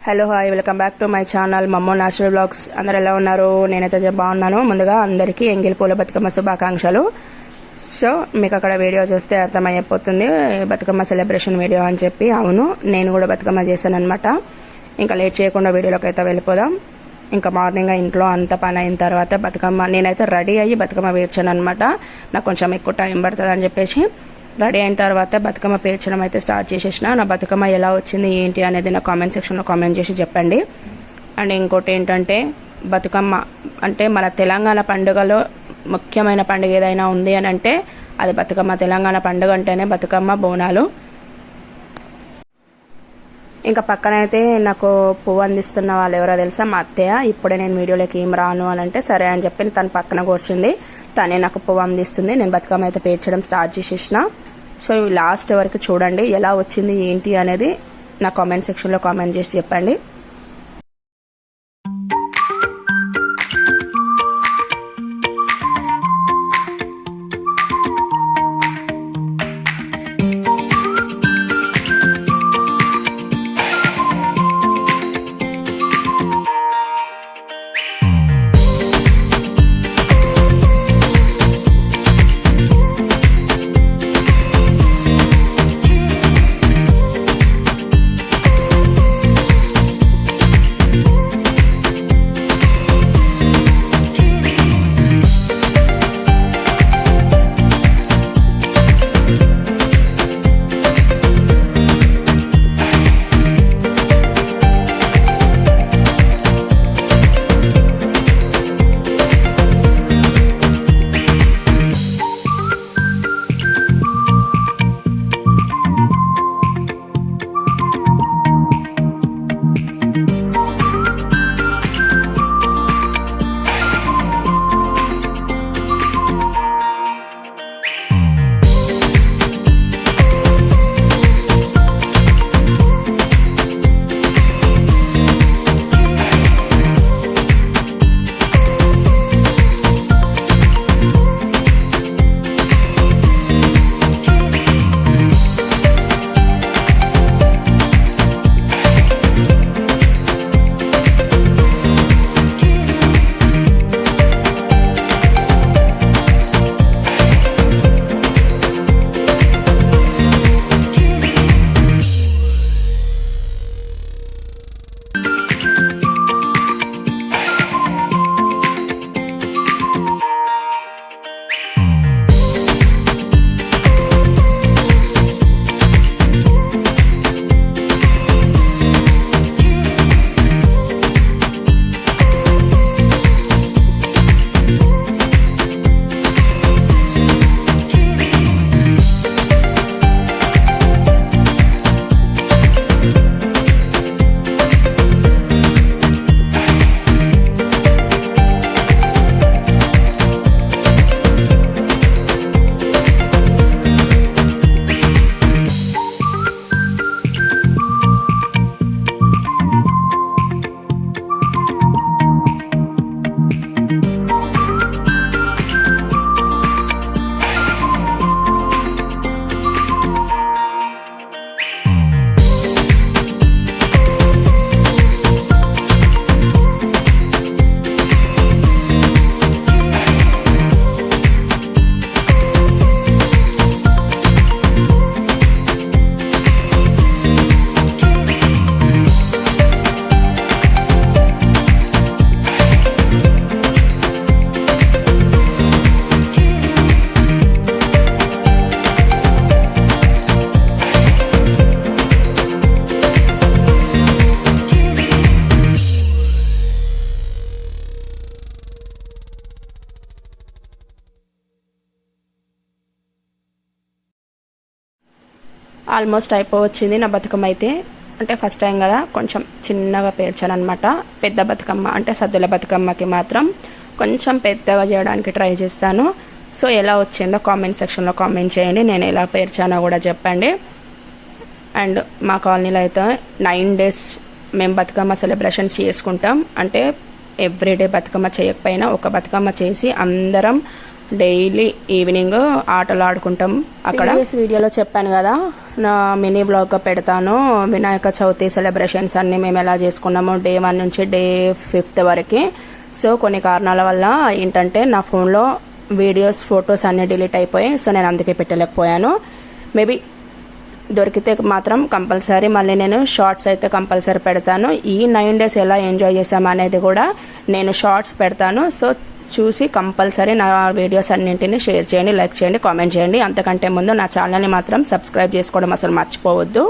Hello hi, welcome back to my channel మమ్మో natural vlogs. అందరు ఎలా ఉన్నారు? నేనైతే బాగున్నాను. ముందుగా అందరికీ ఎంగిలి పూల బతుకమ్మ శుభాకాంక్షలు. సో మీకు అక్కడ వీడియో చూస్తే అర్థమైపోతుంది బతుకమ్మ సెలబ్రేషన్ వీడియో అని చెప్పి. అవును, నేను కూడా బతుకమ్మ చేశాను అనమాట. ఇంకా లేట్ చేయకుండా వీడియోలోకి అయితే వెళ్ళిపోదాం. ఇంకా మార్నింగ్ ఇంట్లో అంత పని అయిన తర్వాత బతుకమ్మ నేనైతే రెడీ అయ్యి బతుకమ్మ వేర్చాను అనమాట. నాకు కొంచెం ఎక్కువ టైం పడుతుంది అని చెప్పేసి రెడీ అయిన తర్వాత బతుకమ్మ పేర్చడం అయితే స్టార్ట్ చేసేసిన. నా బతుకమ్మ ఎలా వచ్చింది ఏంటి అనేది నా కామెంట్ సెక్షన్లో కామెంట్ చేసి చెప్పండి. అండ్ ఇంకోటి ఏంటంటే, బతుకమ్మ అంటే మన తెలంగాణ పండుగలో ముఖ్యమైన పండుగ ఏదైనా ఉంది అని అంటే అది బతుకమ్మ. తెలంగాణ పండుగ అంటేనే బతుకమ్మ, బోనాలు. ఇంకా పక్కనైతే నాకు పువ్వు అందిస్తున్న వాళ్ళు ఎవరో తెలుసా, మా అత్తయ్య. ఇప్పుడే నేను వీడియోలోకి ఏం రాను అని అంటే సరే అని చెప్పి తన పక్కన కూర్చుంది. తనే నాకు పువ్వు అందిస్తుంది. నేను బతుకమ్మ అయితే పేర్చడం స్టార్ట్ చేసేసిన. సో లాస్ట్ వరకు చూడండి ఎలా వచ్చింది ఏంటి అనేది నా కామెంట్ సెక్షన్లో కామెంట్ చేసి చెప్పండి. ఆల్మోస్ట్ అయిపోవచ్చింది నా బతుకమ్మ అయితే. అంటే ఫస్ట్ టైం కదా, కొంచెం చిన్నగా పేర్చాను అనమాట. పెద్ద బతుకమ్మ అంటే సద్దుల బతుకమ్మకి మాత్రం కొంచెం పెద్దగా చేయడానికి ట్రై చేస్తాను. సో ఎలా వచ్చిందో కామెంట్ సెక్షన్లో కామెంట్ చేయండి. నేను ఎలా పేర్చానో కూడా చెప్పండి. అండ్ మా కాలనీలో అయితే 9 days మేము బతుకమ్మ సెలబ్రేషన్స్ చేసుకుంటాం. అంటే ఎవ్రీడే బతుకమ్మ చేయకపోయినా ఒక బతుకమ్మ చేసి అందరం డైలీ ఈవినింగ్ ఆటలు ఆడుకుంటాం అక్కడ. వీడియోలో చెప్పాను కదా, నా మినీ బ్లాగ్గా పెడతాను వినాయక చవితి సెలబ్రేషన్స్ అన్ని మేము ఎలా చేసుకున్నాము డే 1 నుంచి డే 5 వరకు. సో కొన్ని కారణాల వల్ల ఏంటంటే నా ఫోన్లో వీడియోస్ ఫొటోస్ అన్నీ డిలీట్ అయిపోయాయి. సో నేను అందుకే పెట్టలేకపోయాను. మేబీ దొరికితే మాత్రం కంపల్సరీ మళ్ళీ నేను షార్ట్స్ అయితే కంపల్సరీ పెడతాను. ఈ 9 days ఎలా ఎంజాయ్ చేసాము అనేది కూడా నేను షార్ట్స్ పెడతాను. సో చూసి కంపల్సరీ నా వీడియోస్ అన్నింటినీ షేర్ చేయండి, లైక్ చేయండి, కామెంట్ చేయండి. అంతకంటే ముందు నా ఛానల్ని మాత్రం సబ్స్క్రైబ్ చేసుకోవడం అసలు మర్చిపోవద్దు.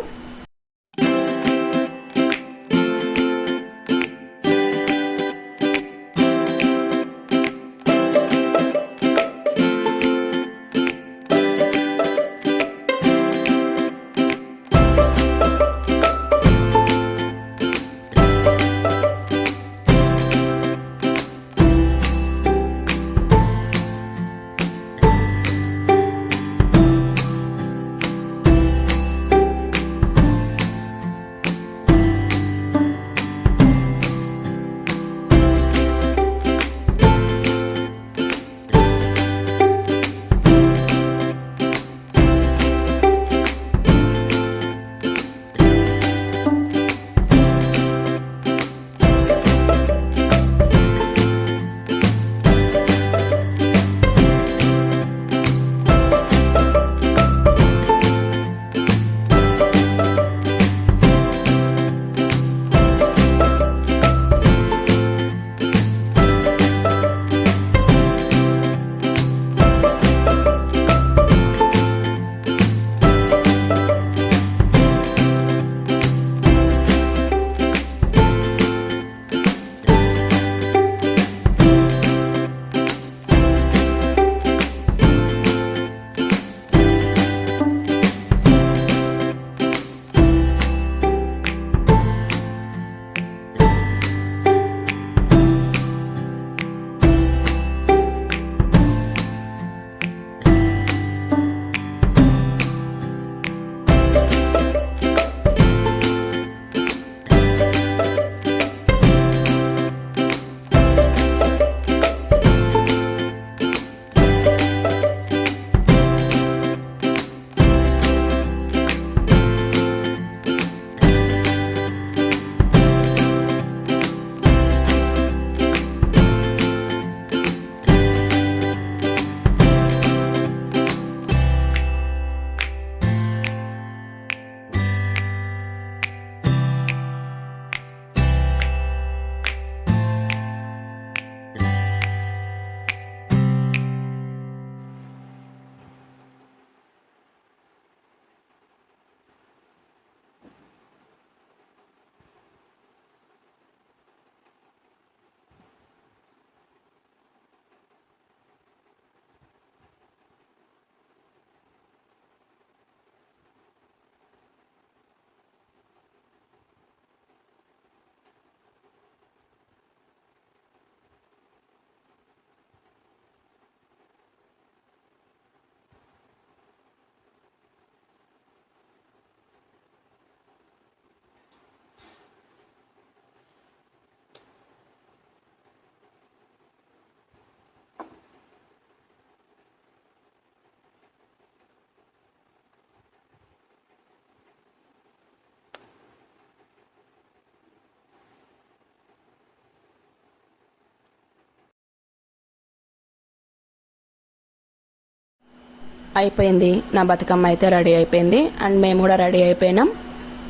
అయిపోయింది. నా బతుకమ్మ అయితే రెడీ అయిపోయింది అండ్ మేము కూడా రెడీ అయిపోయినాం.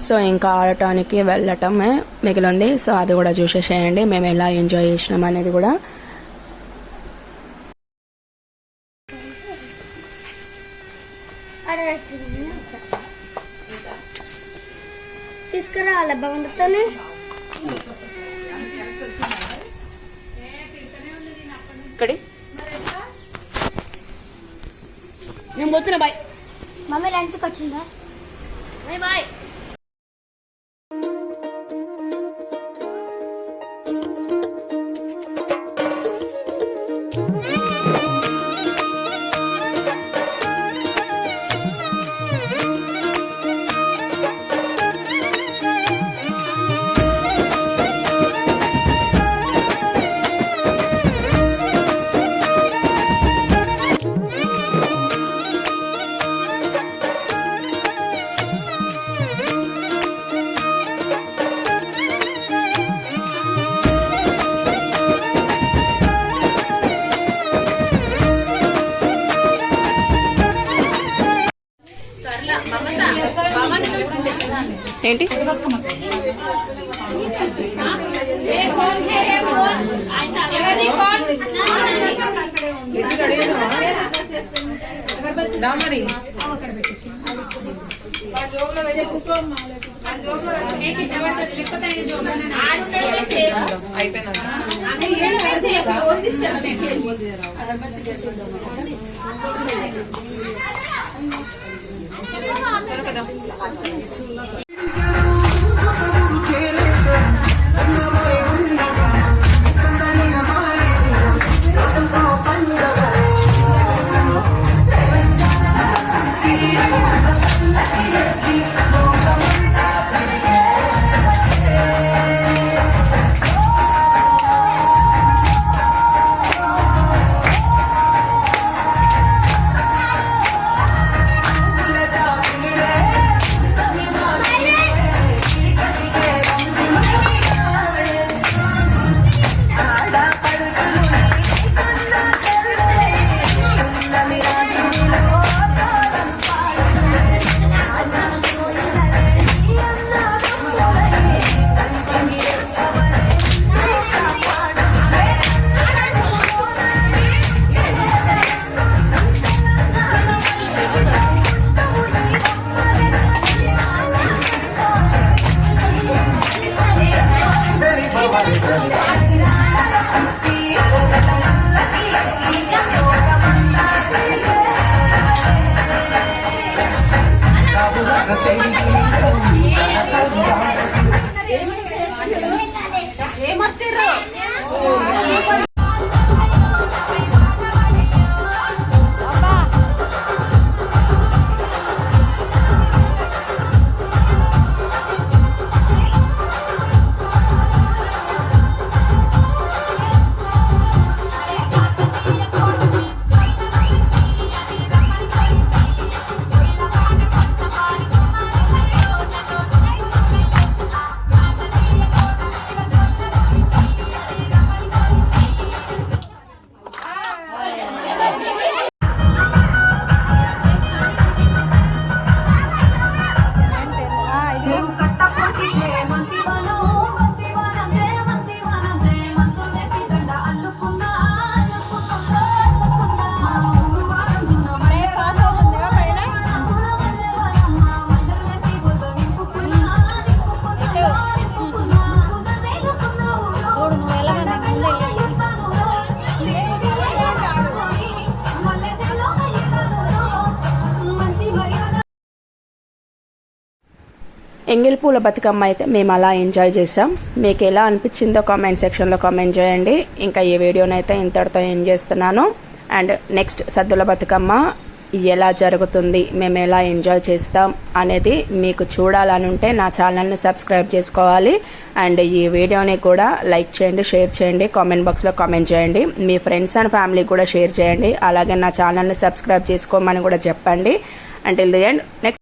సో ఇంకా ఆడటానికి వెళ్ళటమే మిగిలింది. సో అది కూడా చూసేసేయండి మేము ఎలా ఎంజాయ్ చేసినాం అనేది కూడా. తీసుకురావాలి బాగుంటుంది. ఇక్కడి నేను పోతున్నా. బాయ్. మమ్మీ లంచ్కి వచ్చిందా? Bye bye. ఏంటి ఎంగిల్ పూల బతుకమ్మ అయితే మేము అలా ఎంజాయ్ చేసాం. మీకు ఎలా అనిపించిందో కామెంట్ సెక్షన్లో కామెంట్ చేయండి. ఇంకా ఈ వీడియోనైతే ఇంతటితో ఏం చేస్తున్నాను. అండ్ నెక్స్ట్ సద్దుల బతుకమ్మ ఎలా జరుగుతుంది, మేము ఎలా ఎంజాయ్ చేస్తాం అనేది మీకు చూడాలని ఉంటే నా ఛానల్ని సబ్స్క్రైబ్ చేసుకోవాలి. అండ్ ఈ వీడియోని కూడా లైక్ చేయండి, షేర్ చేయండి, కామెంట్ బాక్స్లో కామెంట్ చేయండి. మీ ఫ్రెండ్స్ అండ్ ఫ్యామిలీ కూడా షేర్ చేయండి. అలాగే నా ఛానల్ని సబ్స్క్రైబ్ చేసుకోమని కూడా చెప్పండి. Until the end next